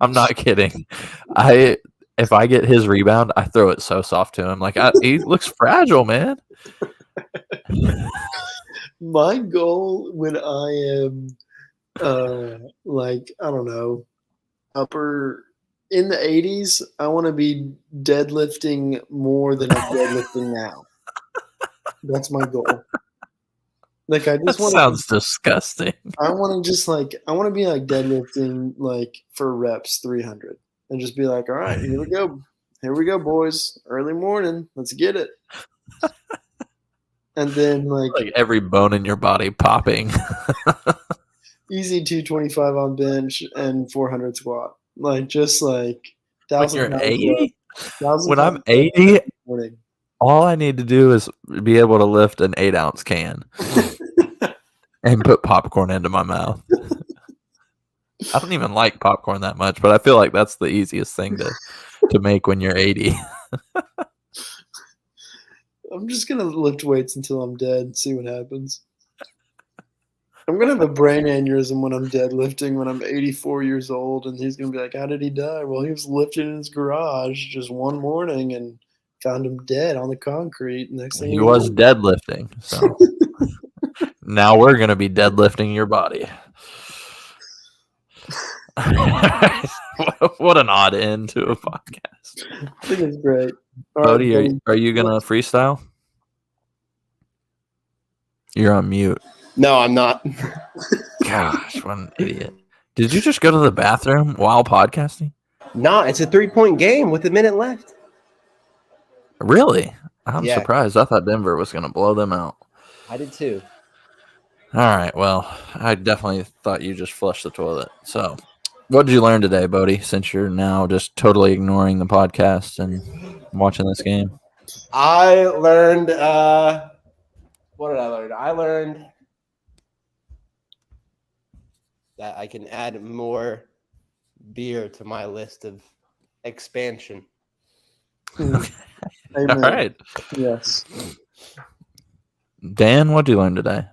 I'm not kidding. If I get his rebound, I throw it so soft to him. Like, he looks fragile, man. My goal when I am, like, I don't know, upper in the 80s, I want to be deadlifting more than I'm deadlifting now. That's my goal. Like, I just want. Sounds disgusting. I want to just like I want to be like deadlifting like for reps 300 and just be like, all right, here we go, boys. Early morning, let's get it. And then like every bone in your body popping. Easy 225 on bench and 400 squat. Like just like 1,000. When you're 80, when I'm 80, all I need to do is be able to lift an 8-ounce can and put popcorn into my mouth. I don't even like popcorn that much, but I feel like that's the easiest thing to make when you're 80. I'm just going to lift weights until I'm dead and see what happens. I'm going to have a brain aneurysm when I'm deadlifting when I'm 84 years old, and he's going to be like, how did he die? Well, he was lifting in his garage just one morning and found him dead on the concrete. Next thing he was deadlifting. So now we're going to be deadlifting your body. What an odd end to a podcast. I think it's great. Bodie, are you going to freestyle? You're on mute. No, I'm not. Gosh, what an idiot. Did you just go to the bathroom while podcasting? No, it's a 3-point game with a minute left. Really? I'm surprised. I thought Denver was going to blow them out. I did too. All right. Well, I definitely thought you just flushed the toilet. So, what did you learn today, Bodie, since you're now just totally ignoring the podcast and watching this game? I learned what did I learn? I learned that I can add more beer to my list of expansion. Okay. Amen. All right. Yes. Dan, what'd you learn today?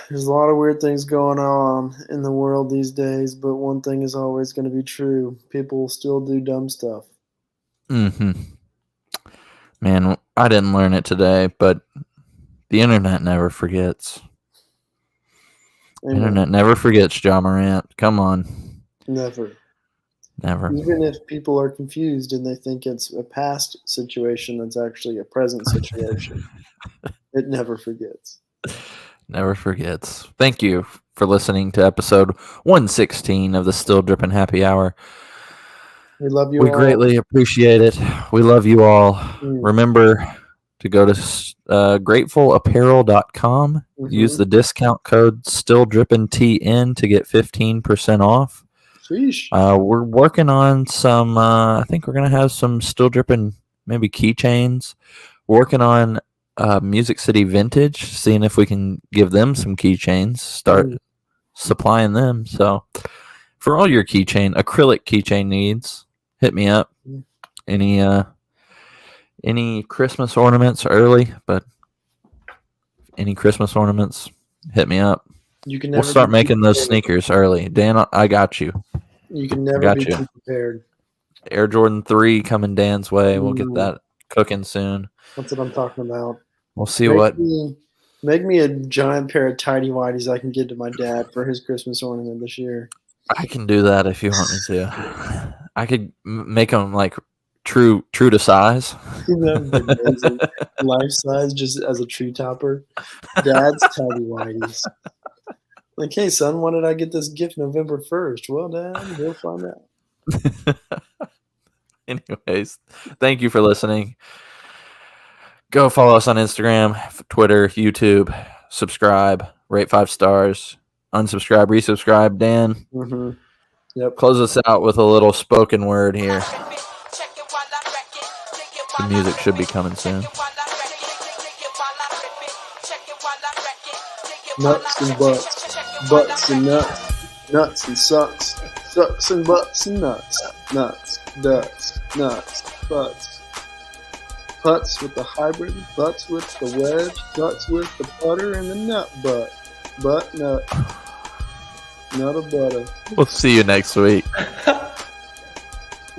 There's a lot of weird things going on in the world these days, but one thing is always going to be true. People still do dumb stuff. Mm-hmm. Man, I didn't learn it today, but the internet never forgets. Amen. Internet never forgets, Ja Morant. Come on. Never. Never. Even if people are confused and they think it's a past situation that's actually a present situation, it never forgets. Never forgets. Thank you for listening to episode 116 of the Still Drippin Happy Hour. We love you We all. greatly appreciate it. We love you all. Remember to go to gratefulapparel.com. Use the discount code StillDrippinTN to get 15% off. Sheesh. We're working on some, I think we're going to have some Still Drippin' maybe keychains. Working on Music City Vintage, seeing if we can give them some keychains, start supplying them. So for all your acrylic keychain needs, hit me up. Any Christmas ornaments early, but any Christmas ornaments, hit me up. We'll start making those sneakers early. Dan, I got you. You can never be too prepared. Air Jordan 3 coming Dan's way. We'll get that cooking soon. That's what I'm talking about. We'll see Make me a giant pair of tidy whities I can give to my dad for his Christmas ornament this year. I can do that if you want me to. I could make them like true to size. That would be amazing. Life size, just as a tree topper. Dad's tidy whities. Like, hey son, when did I get this gift? November 1st. Well, Dad, we'll find out. Anyways, thank you for listening. Go follow us on Instagram, Twitter, YouTube. Subscribe, rate 5 stars, unsubscribe, resubscribe. Dan, Yep. Close us out with a little spoken word here. The music should be coming soon. Nuts and butts, butts and nuts, nuts and sucks, sucks and butts and nuts, nuts, ducks, nuts, butts, putts with the hybrid, butts with the wedge, guts with the putter, and the nut butt, nut of butter. We'll see you next week.